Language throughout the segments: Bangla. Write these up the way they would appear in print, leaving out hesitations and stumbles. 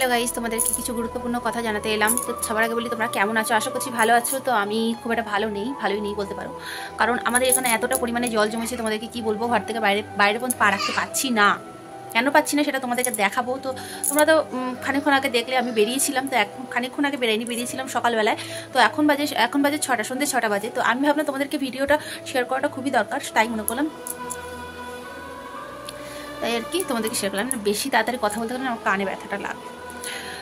হ্যালো গাইস, তোমাদেরকে কিছু গুরুত্বপূর্ণ কথা জানাতে এলাম। তো সবার আগে বলি, তোমরা কেমন আছো? আশা করছি ভালো আছো। তো আমি খুব একটা ভালোই নেই বলতে পারো, কারণ আমাদের এখানে এতটা পরিমাণে জল জমেছে, তোমাদেরকে কি বলবো, ঘর থেকে বাইরে পর্যন্ত পা রাখতে পারছি না। কেন পাচ্ছি না সেটা তোমাদেরকে দেখাবো। তো তোমরা তো খানিকক্ষণ আগে দেখলে আমি বেরিয়েছিলাম, তো এখন খানিকক্ষণ আগে বেরিয়েছিলাম সকালবেলায়। তো এখন বাজে 6টা, সন্ধ্যে 6টা বাজে। তো আমি ভাবলাম তোমাদেরকে ভিডিওটা শেয়ার করাটা খুবই দরকার, তাই মনে করলাম, তাই আর কি তোমাদেরকে শেয়ার করলাম। বেশি তাড়াতাড়ি কথা বলতে গেলে আমার কানে ব্যথাটা লাগে।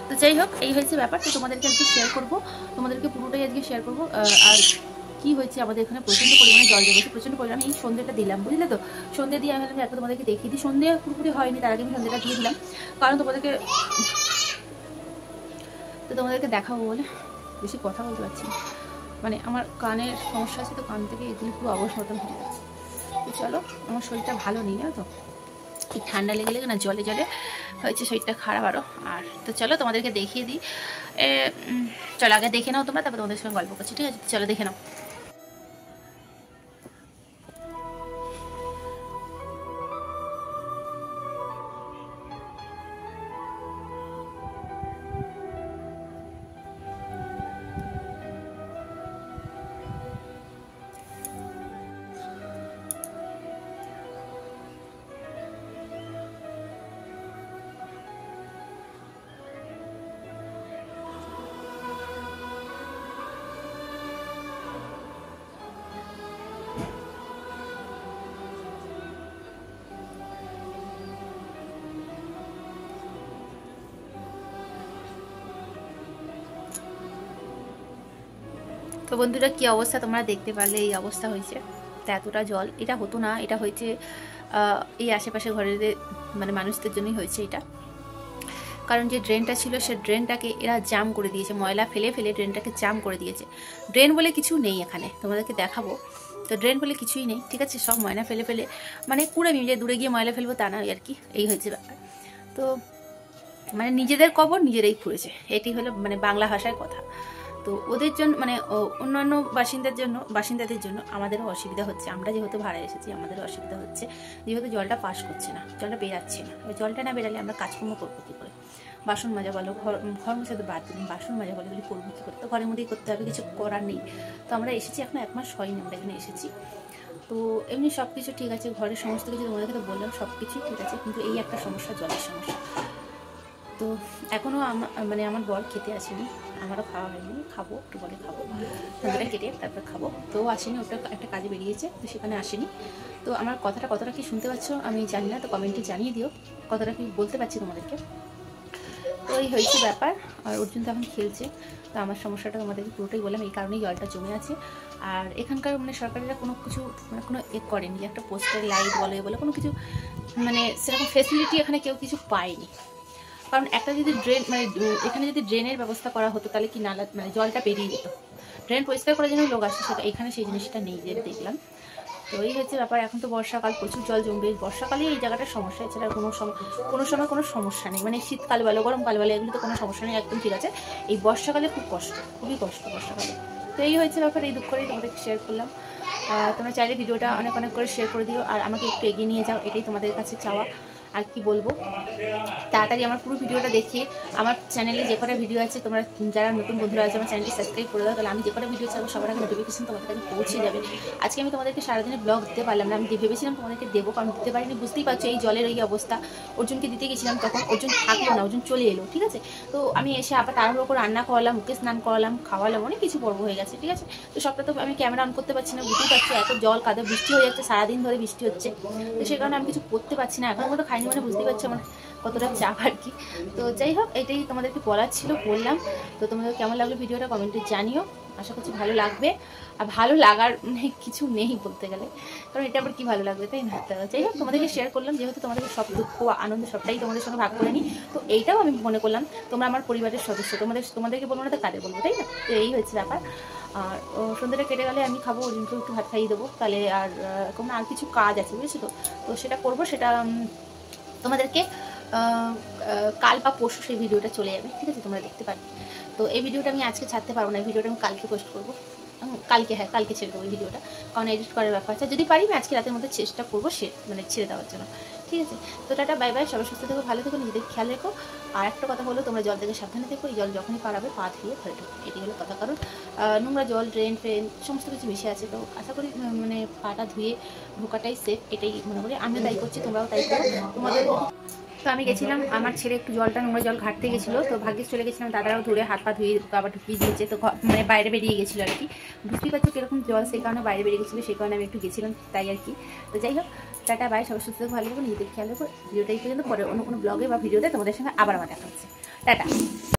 তো যাই হোক, এই হয়েছে ব্যাপার। তো তোমাদেরকে আজকে শেয়ার করবো, তোমাদেরকে পুরোটাই আজকে শেয়ার করবো। আর কি হয়েছে, আমাদের এখানে প্রচণ্ড পরিমাণে জল জমেছে, প্রচণ্ড পরিমাণে। এই সন্ধ্যেটা দিলাম, বুঝলে তো, সন্ধ্যে দিয়ে আমি একবার তোমাদেরকে দেখিয়ে দিই। সন্ধ্যে পুরোপুরি হয়নি, তার আগে আমি সন্ধ্যেটা দিয়ে দিলাম, কারণ তোমাদেরকে দেখাবো বলে বেশি কথা বলতে পারছি না। মানে আমার কানের সমস্যা আছে, তো কান থেকে এগুলি পুরো অবশ মতন হয়ে যাচ্ছে। তো চলো, আমার শরীরটা ভালো নেই না, তো এই ঠান্ডা লেগে না জলে হয়েছে, শরীরটা খারাপ আরও। আর তো চলো তোমাদেরকে দেখিয়ে দিই। চলো আগে দেখে নাও তোমরা, তারপর তোমাদের সঙ্গে গল্প করছি, ঠিক আছে? চলো দেখে নাও। তো বন্ধুরা, কি অবস্থা তোমরা দেখতে পারলে, এই অবস্থা হয়েছে। তো এতটা জল, এটা হতো না, এটা হয়েছে এই আশেপাশে ঘরের মানে মানুষদের জন্যই হয়েছে এটা। কারণ যে ড্রেনটা ছিল, সে ড্রেনটাকে এরা জাম করে দিয়েছে, ময়লা ফেলে ফেলে ড্রেনটাকে জাম করে দিয়েছে। ড্রেন বলে কিছু নেই এখানে, তোমাদেরকে দেখাবো। তো ড্রেন বলে কিছুই নেই, ঠিক আছে? সব ময়লা ফেলে ফেলে, মানে কুড়ে যে দূরে গিয়ে ময়লা ফেলবো তা না আর কি, এই হয়েছে ব্যাপার। তো মানে নিজেদের কবর নিজেরাই খুঁড়েছে, এটি হলো মানে বাংলা ভাষায় কথা। তো ওদের জন্য, মানে অন্যান্য বাসিন্দাদের জন্য আমাদেরও অসুবিধা হচ্ছে। আমরা যেহেতু ভাড়া এসেছি, আমাদেরও অসুবিধা হচ্ছে, যেহেতু জলটা পাস করছে না, জলটা বেরাচ্ছে না। জলটা না বেরালে আমরা কাজকর্ম করবো কী করে? বাসন মাজা বলো, ঘর মুছে তো বাদ দিন, বাসন মাজা বলো, এগুলি করবো কী করে? তো ঘরের মধ্যেই করতে হবে, কিছু করার নেই। তো আমরা এসেছি, এখন 1 মাস হয়নি আমরা এখানে এসেছি। তো এমনি সব কিছু ঠিক আছে, ঘরের সমস্ত কিছু তোমাদেরকে তো বললাম, সব কিছুই ঠিক আছে, কিন্তু এই একটা সমস্যা, জলের সমস্যা। তো এখনও মানে আমার বর খেতে আসেনি, আমারও খাওয়া হয়নি, খাবো একটু পরে খাবো, সন্ধ্যাটা কেটে তারপর খাবো। তো আসেনি, ওটা একটা কাজে বেরিয়েছে, তো সেখানে আসেনি। তো আমার কথাটা কতটা কি শুনতে পাচ্ছ আমি জানি না, তো কমেন্টে জানিয়ে দিও কতটা কি বলতে পারছি তোমাদেরকে। তো এই হয়েছে ব্যাপার। আর অর্জুন তো এখন খেলছে। তো আমার সমস্যাটা তোমাদেরকে পুরোটাই বললাম, এই কারণেই জলটা জমে আছে। আর এখানকার মানে সরকারিরা কোনো কিছু মানে কোনো করেনি, একটা পোস্টার লাইট বলে কোনো কিছু, মানে সেরকম ফেসিলিটি এখানে কেউ কিছু পায়নি। কারণ একটা যদি ড্রেন, মানে এখানে যদি ড্রেনের ব্যবস্থা করা হতো, তাহলে কি নালা, মানে জলটা বেরিয়ে যেত। ড্রেন পরিষ্কার করার জন্য লোক আসছে, সেটা এখানে সেই জিনিসটা নেই, যে দেখলাম। তো এই হচ্ছে ব্যাপার। এখন তো বর্ষাকাল, প্রচুর জল জমবে, বর্ষাকালেই এই জায়গাটার সমস্যা, এছাড়া কোনো সময় কোনো সমস্যা নেই। মানে শীতকাল বলো, গরমকাল বলো, এগুলো তো কোনো সমস্যা নেই, একদম ঠিক আছে। এই বর্ষাকালে খুব কষ্ট, খুবই কষ্ট বর্ষাকালে। তো এই হয়েছে ব্যাপার, এই দুঃখ করেই তোমাদেরকে শেয়ার করলাম। তোমরা চাইলে ভিডিওটা অনেক করে শেয়ার করে দিও, আর আমাকে একটু এগিয়ে নিয়ে যাও, এটাই তোমাদের কাছে চাওয়া। আর কি বলবো, তাড়াতাড়ি আমার পুরো ভিডিওটা দেখে আমার চ্যানেলে যে কটা ভিডিও আছে, তোমরা যারা নতুন বন্ধুরা আছে আমার চ্যানেলটি সাবস্ক্রাইব করে দাও, তাহলে আমি যে কটা ভিডিও চাইবো সবার আগে নোটিফিকেশন তোমাদের কাছে পৌঁছে যাবে। আজকে আমি তোমাদেরকে সারাদিনে ব্লগ দিতে পারলাম না, আমি ভেবেছিলাম তোমাদেরকে দেবো, কারণ দিতে পারিনি, বুঝতেই পারছো এই জলের এই অবস্থা। অর্জুনকে দিতে গেছিলাম, তখন অর্জুন থাকলো না, অর্জুন চলে এলো, ঠিক আছে? তো আমি এসে আবার তাড়াহুড়ো করে রান্না করালাম, মুখে স্নান করালাম, খাওয়ালাম, অনেক কিছু পর্ব হয়ে গেছে, ঠিক আছে? তো সবটা তো আমি ক্যামেরা অন করতে পারছি না, বুঝতেই পারছি, এত জল কাদা, বৃষ্টি হয়ে যাচ্ছে, সারাদিন ধরে বৃষ্টি হচ্ছে, তো সেই কারণে আমি কিছু করতে পারছি না। এখন মতো খাইনি, মানে বুঝতেই পারছি আমার কতটা চাপ আর কি। তো যাই হোক, এটাই তোমাদেরকে বলার ছিল, বললাম। তো তোমাদের কেমন লাগলো ভিডিওটা কমেন্টে জানিও, আশা করছি ভালো লাগবে। আর ভালো লাগার মানে কিছু নেই বলতে গেলে, কারণ এটা আবার কি ভালো লাগবে, তাই না? যাই হোক, তোমাদেরকে শেয়ার করলাম, যেহেতু তোমাদেরকে সব দুঃখ আনন্দ সবটাই তোমাদের সঙ্গে ভাগ করে নিই। তো এইটাও আমি মনে করলাম তোমরা আমার পরিবারের সদস্য, তোমাদেরকে বলবো না তো কাদের বলবো, তাই না? তো এই হচ্ছে ব্যাপার। আর সন্ধ্যাটা কেটে গেলে আমি খাবো, অর্জুনকেও একটু ভাত খাইয়ে দেবো, তাহলে আর কোনো আর কিছু কাজ আছে, বুঝেছো তো? তো সেটা করবো, সেটা তোমাদেরকে কাল বা পরশু সেই ভিডিওটা চলে যাবে, ঠিক আছে? তোমরা দেখতে পারবে। তো এই ভিডিওটা আমি আজকে ছাড়তে পারবো না, এই ভিডিওটা আমি কালকে পোস্ট করবো, কালকে ছেড়ে দেবো এই ভিডিওটা, কারণ এডিট করার ব্যাপার আছে। যদি পারি আমি আজকে রাতের মধ্যে চেষ্টা করবো মানে ছেড়ে দেওয়ার জন্য, ঠিক ঠিক আছে? তো টাটা, বাই বাই, সবাই সুস্থ থেকো, ভালো থেকো, নিজেদের খেয়াল রেখো। আর একটা কথা হলো, তোমরা জল থেকে সাবধানে থেকো। এই জল যখনই পারাবে পা ধুয়ে ঘরে ঢুকো, এটি হলো কথা। কারণ নোংরা জল, ড্রেন ফ্রেন সমস্ত কিছু মিশে আছে। তো আশা করি মানে পাটা ধুয়ে ঢোকাটাই সেফ, এটাই মনে করি। আমিও তাই করছি, তোমরাও তাই করো। তোমাদের তো আমি গেছিলাম, আমার ছেলে একটু জলটা, নোংরা জল ঘাটতে গেছিলো, তো ভাগ্যে চলে গেছিলাম, দাদারাও ধরে হাত পা ধুয়ে আবার ঢুকিয়ে দিয়েছে। তো মানে বাইরে বেরিয়ে গেছিলো আর কি, বুঝতেই পারছো কীরকম জল, সেই কারণে বাইরে বেরিয়ে গেছিলো, সেই কারণে আমি একটু গেছিলাম, তাই আর কি। তো যাই হোক, টাটা, বাই, সবাই সুস্থ ভালো থাকবো, নিজেদের খেয়াল রাখবো। ভিডিওটাই পর্যন্ত, পরে অন্য কোনো ব্লগে বা ভিডিওতে তোমাদের সঙ্গে আবার আমার দেখা হচ্ছে। টাটা।